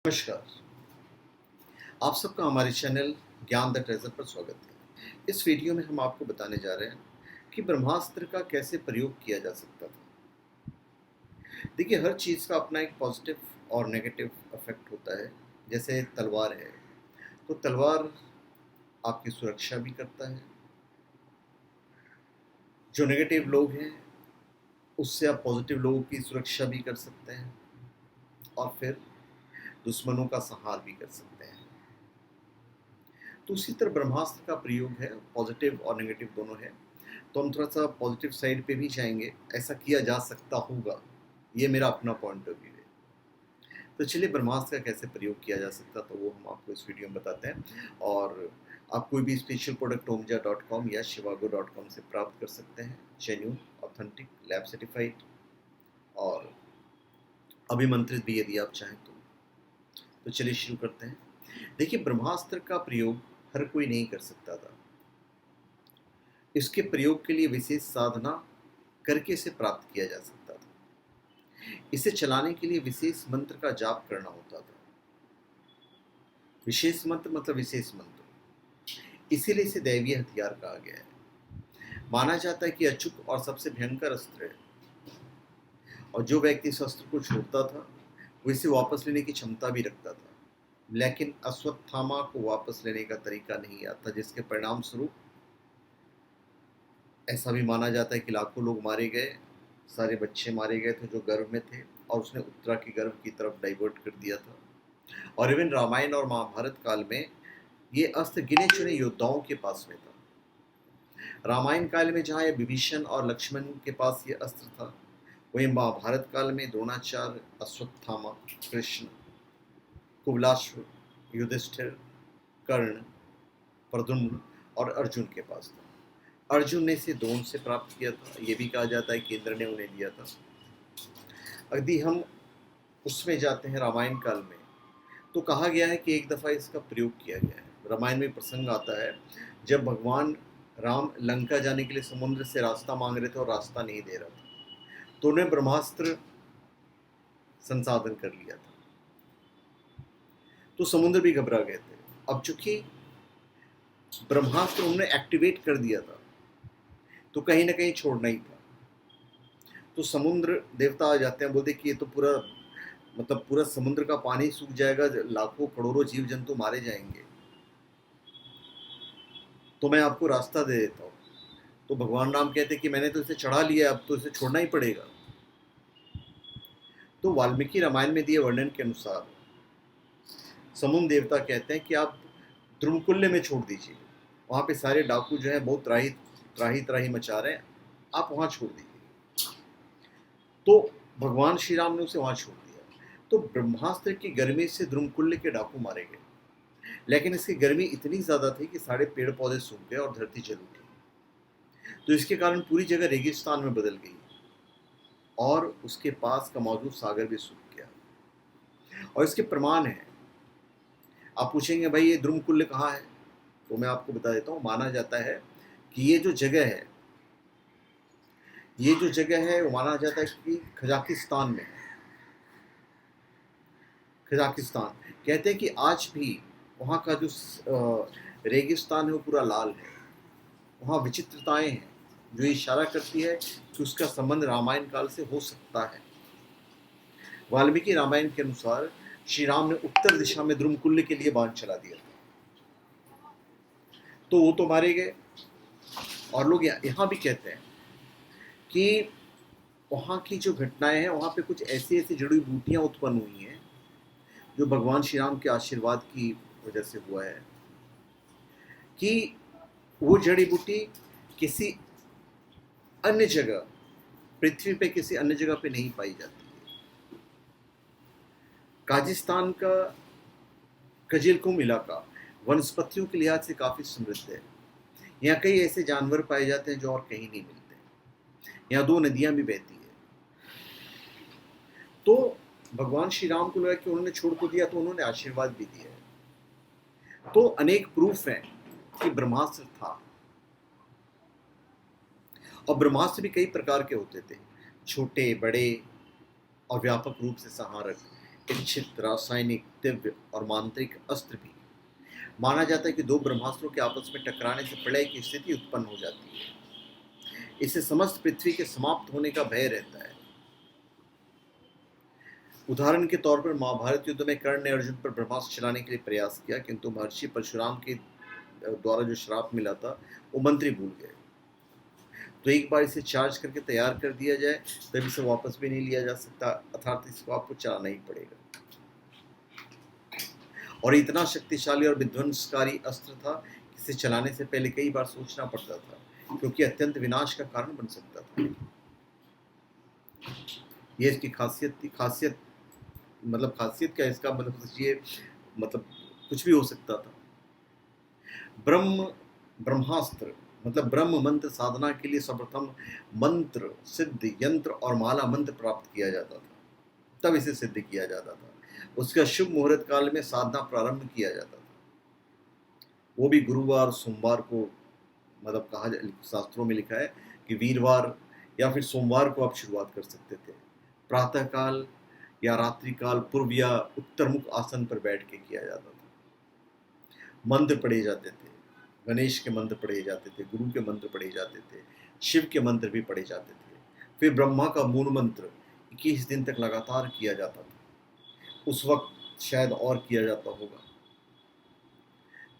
नमस्कार। आप सबका हमारे चैनल ज्ञान द ट्रेजर पर स्वागत है। इस वीडियो में हम आपको बताने जा रहे हैं कि ब्रह्मास्त्र का कैसे प्रयोग किया जा सकता था। देखिए, हर चीज़ का अपना एक पॉजिटिव और नेगेटिव इफेक्ट होता है। जैसे तलवार है, तो तलवार आपकी सुरक्षा भी करता है। जो नेगेटिव लोग हैं उससे आप पॉजिटिव लोगों की सुरक्षा भी कर सकते हैं और फिर दुश्मनों का संहार भी कर सकते हैं। तो उसी तरह ब्रह्मास्त्र का प्रयोग है, पॉजिटिव और नेगेटिव दोनों है। तो हम थोड़ा सा पॉजिटिव साइड पे भी जाएंगे, ऐसा किया जा सकता होगा, ये मेरा अपना पॉइंट ऑफ व्यू है। तो चलिए, ब्रह्मास्त्र का कैसे प्रयोग किया जा सकता तो वो हम आपको इस वीडियो में बताते हैं। और आप कोई भी स्पेशल प्रोडक्ट omja.com या shivago.com से प्राप्त कर सकते हैं, जेन्यून, ऑथेंटिक, लैब सर्टिफाइड और अभिमंत्रित भी यदि आप चाहें तो चलिए शुरू करते हैं। देखिए, ब्रह्मास्त्र का प्रयोग हर कोई नहीं कर सकता था। इसके प्रयोग के लिए विशेष साधना करके इसे प्राप्त किया जा सकता था। इसे चलाने के लिए विशेष मंत्र का जाप करना होता था। विशेष मंत्र मतलब विशेष मंत्र, इसीलिए इसे दैवीय हथियार कहा गया है। माना जाता है कि अचूक और सबसे भयंकर अस्त्र है, और जो व्यक्ति इस अस्त्र को छोड़ता था वो इसे वापस लेने की क्षमता भी रखता था। लेकिन अश्वत्थामा को वापस लेने का तरीका नहीं आता, जिसके परिणाम स्वरूप ऐसा भी माना जाता है कि लाखों लोग मारे गए, सारे बच्चे मारे गए थे जो गर्भ में थे, और उसने उत्तरा की गर्भ की तरफ डाइवर्ट कर दिया था। और इवन रामायण और महाभारत काल में ये अस्त्र गिने चुने योद्धाओं के पास में था। रामायण काल में जहाँ ये विभीषण और लक्ष्मण के पास ये अस्त्र था, वहीं महाभारत काल में द्रोणाचार्य, अश्वत्थामा, कृष्ण, कुबलाश्व, युधिष्ठिर, कर्ण, प्रद्युम्न और अर्जुन के पास था। अर्जुन ने इसे द्रोण से प्राप्त किया था। ये भी कहा जाता है कि इंद्र ने उन्हें दिया था। यदि हम उसमें जाते हैं रामायण काल में, तो कहा गया है कि एक दफ़ा इसका प्रयोग किया गया है। रामायण में प्रसंग आता है जब भगवान राम लंका जाने के लिए समुद्र से रास्ता मांग रहे थे और रास्ता नहीं दे रहा था, तो उन्हें ब्रह्मास्त्र संसाधन कर लिया था। तो समुद्र भी घबरा गए थे। अब चूंकि ब्रह्मास्त्र उन्होंने एक्टिवेट कर दिया था, तो कहीं ना कहीं छोड़ना ही था। तो समुद्र देवता आ जाते हैं, बोलते कि ये तो पूरा समुद्र का पानी सूख जाएगा, लाखों करोड़ों जीव जंतु मारे जाएंगे, तो मैं आपको रास्ता दे देता हूँ। तो भगवान राम कहते कि मैंने तो इसे चढ़ा लिया, अब तो इसे छोड़ना ही पड़ेगा। तो वाल्मीकि रामायण में दिए वर्णन के अनुसार समुद्र देवता कहते हैं कि आप द्रुमकुल्य में छोड़ दीजिए, वहाँ पे सारे डाकू जो है बहुत त्राही त्राही मचा रहे हैं, आप वहाँ छोड़ दीजिए। तो भगवान श्री राम ने उसे वहाँ छोड़ दिया। तो ब्रह्मास्त्र की गर्मी से द्रुमकुल्य के डाकू मारे गए, लेकिन इसकी गर्मी इतनी ज़्यादा थी कि सारे पेड़ पौधे सूख गए और धरती जल उठी। तो इसके कारण पूरी जगह रेगिस्तान में बदल गई और उसके पास का मौजूद सागर भी सूख गया। और इसके प्रमाण हैं। आप पूछेंगे भाई ये द्रुमकुल्य कहाँ है, तो मैं आपको बता देता हूँ। माना जाता है कि ये जो जगह है वो माना जाता है कि कजाकिस्तान में है। कजाकिस्तान कहते हैं कि आज भी वहाँ का जो रेगिस्तान है वो पूरा लाल है। वहाँ विचित्रताएं हैं जो इशारा करती है कि उसका संबंध रामायण काल से हो सकता है। वाल्मीकि रामायण के अनुसार श्री राम ने उत्तर दिशा में द्रुमकुल्य के लिए बाण चला दिया था, तो वो तो मारे गए। और लोग यहाँ भी कहते हैं कि वहाँ की जो घटनाएं हैं, वहाँ पे कुछ ऐसी ऐसी जड़ी बूटियाँ उत्पन्न हुई हैं जो भगवान श्री राम के आशीर्वाद की वजह से हुआ है, कि वो जड़ी बूटी किसी अन्य जगह, पृथ्वी पे किसी अन्य जगह पे नहीं पाई जाती है। काजिस्तान का कजिलकुम इलाका वनस्पतियों के लिहाज से काफ़ी समृद्ध है। यहाँ कई ऐसे जानवर पाए जाते हैं जो और कहीं नहीं मिलते। यहाँ 2 नदियाँ भी बहती है। तो भगवान श्री राम को लगा कि उन्होंने छोड़ तो दिया, तो उन्होंने आशीर्वाद भी दिया है। तो अनेक प्रूफ हैं कि ब्रह्मास्त्र था। और ब्रह्मास्त्र भी कई प्रकार के होते थे, छोटे, बड़े और व्यापक रूप से संहारक। इच्छित रासायनिक, दिव्य और मांत्रिक अस्त्र भी। माना जाता है कि दो ब्रह्मास्त्रों के आपस में टकराने से प्रलय की स्थिति उत्पन्न हो जाती है। इससे समस्त पृथ्वी के समाप्त होने का भय रहता है। उदाहरण के तौर पर महाभारत युद्ध में कर्ण ने अर्जुन पर ब्रह्मास्त्र चलाने के लिए प्रयास किया, किंतु महर्षि परशुराम के द्वारा जो श्राप मिला था वो मंत्री भूल गए। तो एक बार इसे चार्ज करके तैयार कर दिया जाए तब इसे वापस भी नहीं लिया जा सकता, अर्थात इसको आपको चलाना ही पड़ेगा। और इतना शक्तिशाली और विध्वंसकारी अस्त्र था कि इसे चलाने से पहले कई बार सोचना पड़ता था, क्योंकि अत्यंत विनाश का कारण बन सकता था। ये इसकी खासियत थी। खासियत क्या, इसका मतलब ये मतलब कुछ भी हो सकता था। ब्रह्मास्त्र मतलब ब्रह्म मंत्र साधना के लिए सर्वप्रथम मंत्र, सिद्ध, यंत्र और माला मंत्र प्राप्त किया जाता था, तब इसे सिद्ध किया जाता था। उसका शुभ मुहूर्त काल में साधना प्रारंभ किया जाता था, वो भी गुरुवार सोमवार को। मतलब शास्त्रों में लिखा है कि वीरवार या फिर सोमवार को आप शुरुआत कर सकते थे। प्रातः काल या रात्रि काल पूर्व या उत्तर मुख आसन पर बैठ के किया जाता था। मंत्र पढ़े जाते थे, गणेश के मंत्र पढ़े जाते थे, गुरु के मंत्र पढ़े जाते थे, शिव के मंत्र भी पढ़े जाते थे। फिर ब्रह्मा का मूल मंत्र 21 दिन तक लगातार किया जाता था। उस वक्त शायद और किया जाता होगा।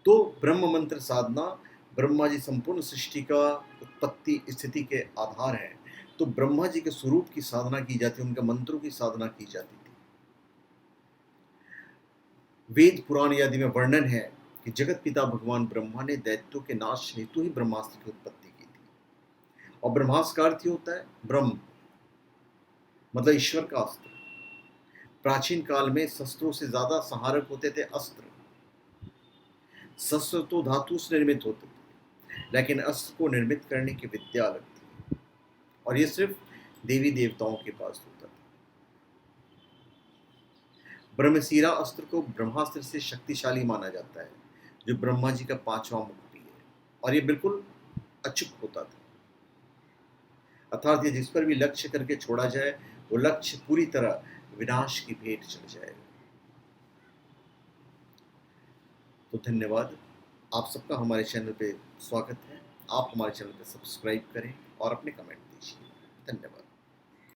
तो ब्रह्म मंत्र साधना, ब्रह्मा जी संपूर्ण सृष्टि का उत्पत्ति स्थिति के आधार है। तो ब्रह्मा जी के स्वरूप की साधना की जाती, उनके मंत्रों की साधना की जाती थी। वेद पुराण आदि में वर्णन है कि जगत पिता भगवान ब्रह्मा ने दैत्यों के नाश हेतु ही ब्रह्मास्त्र की उत्पत्ति की थी। और ब्रह्मास्त्र का अर्थ होता है ब्रह्म, मतलब ईश्वर का अस्त्र। प्राचीन काल में शस्त्रों से ज्यादा सहारक होते थे अस्त्र। शस्त्र तो धातु से निर्मित होते थे, लेकिन अस्त्र को निर्मित करने की विद्या अलग थी, और ये सिर्फ देवी देवताओं के पास होता था। ब्रह्मशिरा अस्त्र को ब्रह्मास्त्र से शक्तिशाली माना जाता है, जो ब्रह्मा जी का 5वां मुख भी है, और ये बिल्कुल अचूक होता था। अर्थात ये जिस पर भी लक्ष्य करके छोड़ा जाए वो लक्ष्य पूरी तरह विनाश की भेंट चढ़ जाएगा। तो धन्यवाद, आप सबका हमारे चैनल पे स्वागत है। आप हमारे चैनल पे सब्सक्राइब करें और अपने कमेंट दीजिए। धन्यवाद।